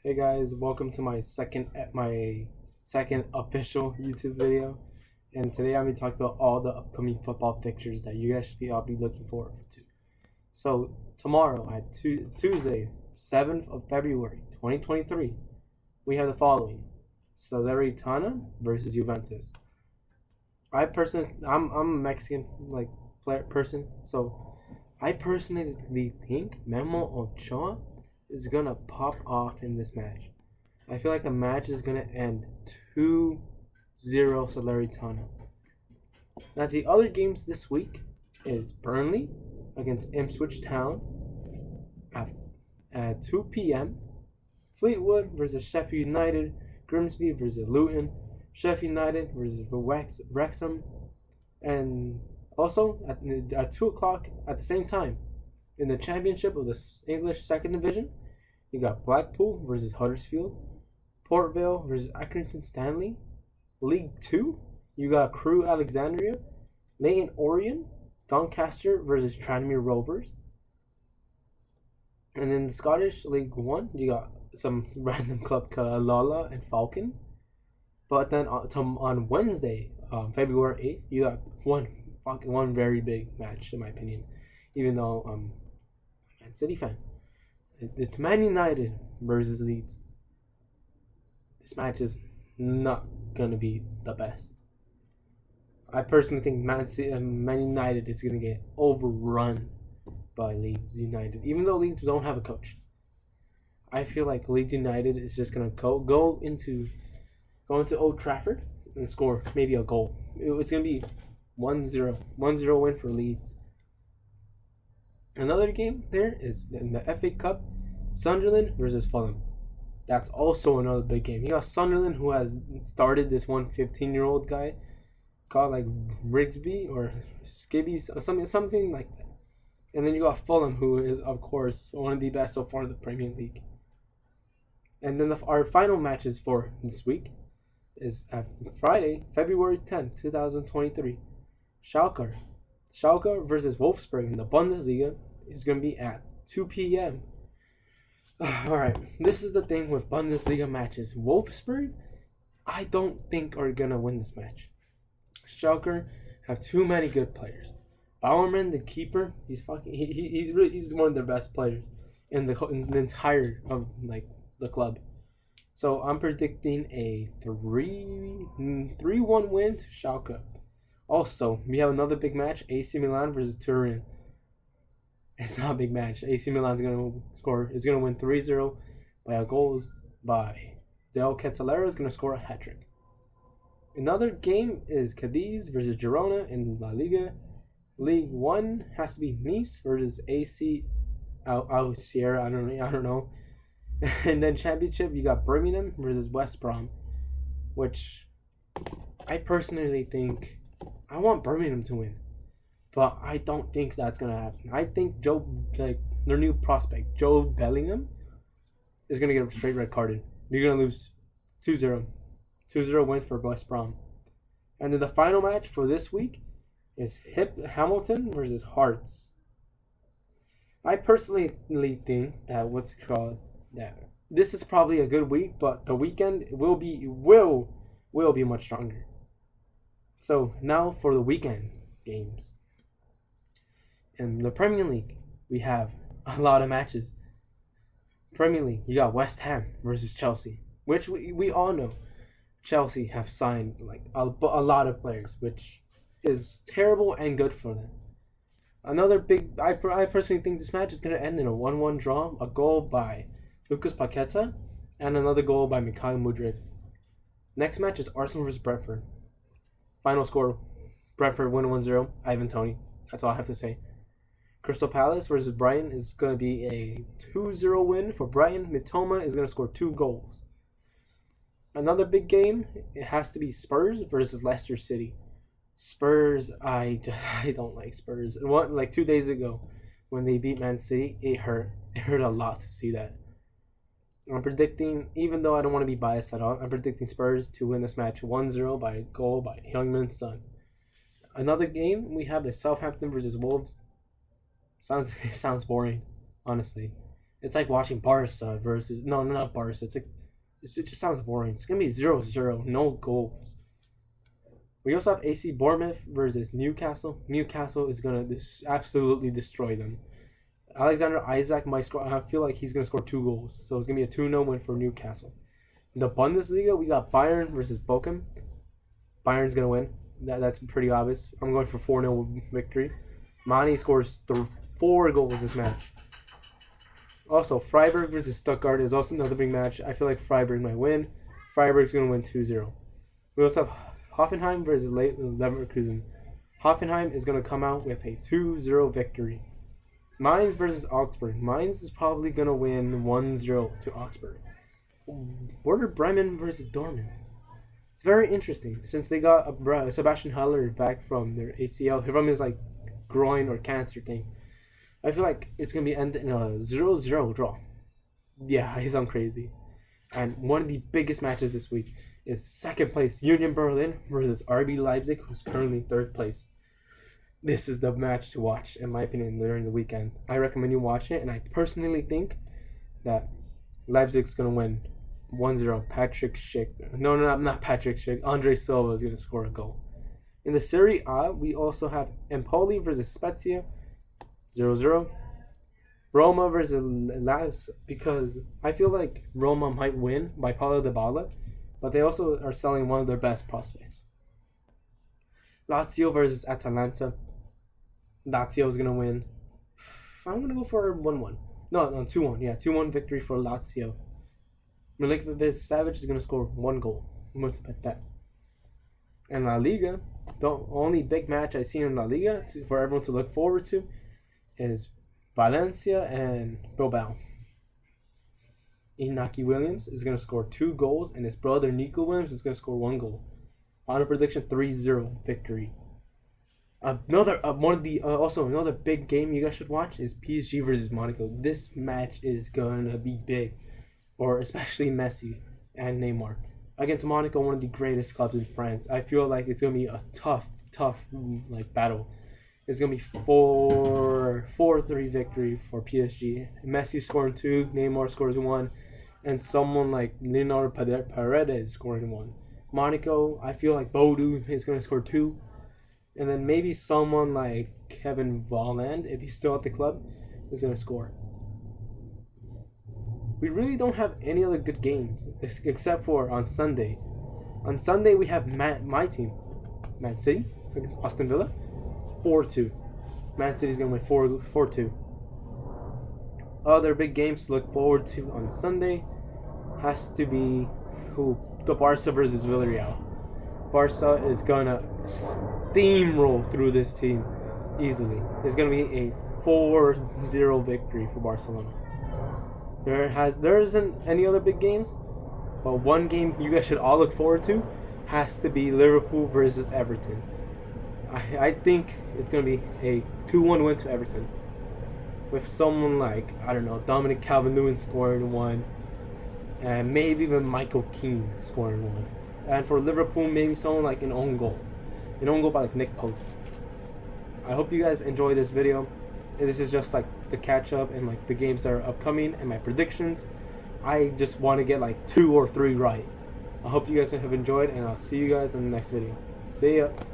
Hey guys, welcome to my second official YouTube video. And today I'm going to talk about all the upcoming football fixtures that you guys should all be looking forward to. So tomorrow at Tuesday, 7th of February, 2023, we have the following: Salernitana versus Juventus. I'm a Mexican player person, so I personally think Memo Ochoa is gonna pop off in this match. I feel like the match is gonna end 2-0 Salernitana. Now the other games this week is Burnley against Ipswich Town at, 2 p.m. Fleetwood versus Sheffield United, Grimsby versus Luton, Sheffield United versus Wrexham, and also at 2 o'clock at the same time in the championship of the English Second Division, you got Blackpool versus Huddersfield, Port Vale versus Accrington Stanley. League 2, you got Crewe Alexandria, Leyton Orient, Doncaster versus Tranmere Rovers. And in the Scottish League 1, you got some random club Lola and Falcon. But then on Wednesday, February 8th, you got one very big match, in my opinion. Even though I'm a Man City fan. It's Man United versus Leeds. This match is not going to be the best. I personally think Man United is going to get overrun by Leeds United, even though Leeds don't have a coach. I feel like Leeds United is just going to go into Old Trafford and score maybe a goal. It's going to be 1-0 win for Leeds. Another game there is in the FA Cup, Sunderland versus Fulham. That's also another big game. You got Sunderland, who has started this 15-year-old guy called like Rigsby or Skibby, something like that. And then you got Fulham, who is of course one of the best so far in the Premier League. And then our final matches for this week is at Friday, February 10th, 2023. Schalke versus Wolfsburg in the Bundesliga is going to be at 2 p.m. Alright, this is the thing with Bundesliga matches. Wolfsburg, I don't think are going to win this match. Schalke have too many good players. Bauerman, the keeper, he's one of the best players in the entire of the club. So I'm predicting a 3-1 win to Schalke. Also, we have another big match: AC Milan versus Turin. It's not a big match. AC Milan's going to win 3-0 by goals by Del Catalera is going to score a hat trick. Another game is Cadiz versus Girona in La Liga. League 1 has to be Nice versus AC Sierra. I don't know. And then championship, you got Birmingham versus West Brom, which I personally think I want Birmingham to win. But I don't think that's going to happen. I think their new prospect, Joe Bellingham, is going to get a straight red carded. They're going to lose 2-0. 2-0 win for West Brom. And then the final match for this week is Hamilton versus Hearts. I personally think that this is probably a good week, but the weekend will be much stronger. So now for the weekend games. In the Premier League, we have a lot of matches. Premier League, you got West Ham versus Chelsea, which we all know Chelsea have signed a lot of players, which is terrible and good for them. Another big, I personally think this match is going to end in a 1-1 draw, a goal by Lucas Paqueta, and another goal by Mikhail Mudryk. Next match is Arsenal versus Brentford. Final score, Brentford win 1-0, Ivan Toney. That's all I have to say. Crystal Palace versus Brighton is going to be a 2-0 win for Brighton. Mitoma is going to score 2 goals. Another big game, it has to be Spurs versus Leicester City. Spurs, I don't like Spurs. 2 days ago when they beat Man City, it hurt. It hurt a lot to see that. I'm predicting, even though I don't want to be biased at all, I'm predicting Spurs to win this match 1-0 by a goal by Heung-min Son. Another game, we have the Southampton versus Wolves. Sounds boring, honestly. It's like watching Barca versus no, not Barca. It just sounds boring. It's gonna be 0-0, no goals. We also have AC Bournemouth versus Newcastle. Newcastle is gonna absolutely destroy them. Alexander Isaac might score. I feel like he's gonna score 2 goals, so it's gonna be a 2-0 win for Newcastle. In the Bundesliga, we got Bayern versus Bochum. Bayern's gonna win. That's pretty obvious. I'm going for 4-0 victory. Mane scores 4 goals this match. Also, Freiburg versus Stuttgart is also another big match. I feel like Freiburg might win. Freiburg's gonna win 2-0. We also have Hoffenheim versus Leverkusen. Hoffenheim is gonna come out with a 2-0 victory. Mainz versus Augsburg. Mainz is probably gonna win 1-0 to Augsburg. Werder Bremen versus Dortmund. It's very interesting since they got Sebastian Haller back from their ACL, from his like groin or cancer thing. I feel like it's gonna be ended in a 0-0 draw. Yeah, I sound crazy. And one of the biggest matches this week is second place Union Berlin versus RB Leipzig, who's currently third place. This is the match to watch, in my opinion, during the weekend. I recommend you watch it, and I personally think that Leipzig's gonna win 1-0. Patrick Schick. No, not Patrick Schick. Andre Silva is gonna score a goal. In the Serie A, we also have Empoli versus Spezia, 0-0. Roma versus Lazio, because I feel like Roma might win by Paulo Dybala, but they also are selling one of their best prospects. Lazio versus Atalanta. Lazio is gonna win. I'm gonna go for 1-1. No, 2-1. Yeah, 2-1 victory for Lazio. Milinkovic Savic is gonna score 1 goal. I'm going to bet that. And La Liga, the only big match I see in La Liga for everyone to look forward to is Valencia and Bilbao. Inaki Williams is going to score 2 goals, and his brother Nico Williams is going to score 1 goal. Final prediction: 3-0 victory. Another another big game you guys should watch is PSG versus Monaco. This match is gonna be big, or especially Messi and Neymar against Monaco, one of the greatest clubs in France. I feel like it's gonna be a tough like battle. It's gonna be 4-3 victory for PSG. Messi scoring 2, Neymar scores 1, and someone like Leonardo Paredes scoring 1. Monaco, I feel like Bodou is gonna score 2, and then maybe someone like Kevin Volland, if he's still at the club, is gonna score. We really don't have any other good games except for on Sunday. On Sunday we have my team, Man City against Aston Villa, 4-2. Man City's gonna win 4-2. Other big games to look forward to on Sunday has to be the Barca versus Villarreal. Barca is gonna steamroll through this team easily. It's gonna be a 4-0 victory for Barcelona. There isn't any other big games, but one game you guys should all look forward to has to be Liverpool versus Everton. I think it's gonna be a 2-1 win to Everton, with someone like, I don't know, Dominic Calvert-Lewin scoring 1, and maybe even Michael Keane scoring 1. And for Liverpool, maybe someone like an own goal by like Nick Pope. I hope you guys enjoy this video. This is just like the catch up and like the games that are upcoming and my predictions. I just want to get like 2 or 3 right. I hope you guys have enjoyed, and I'll see you guys in the next video. See ya.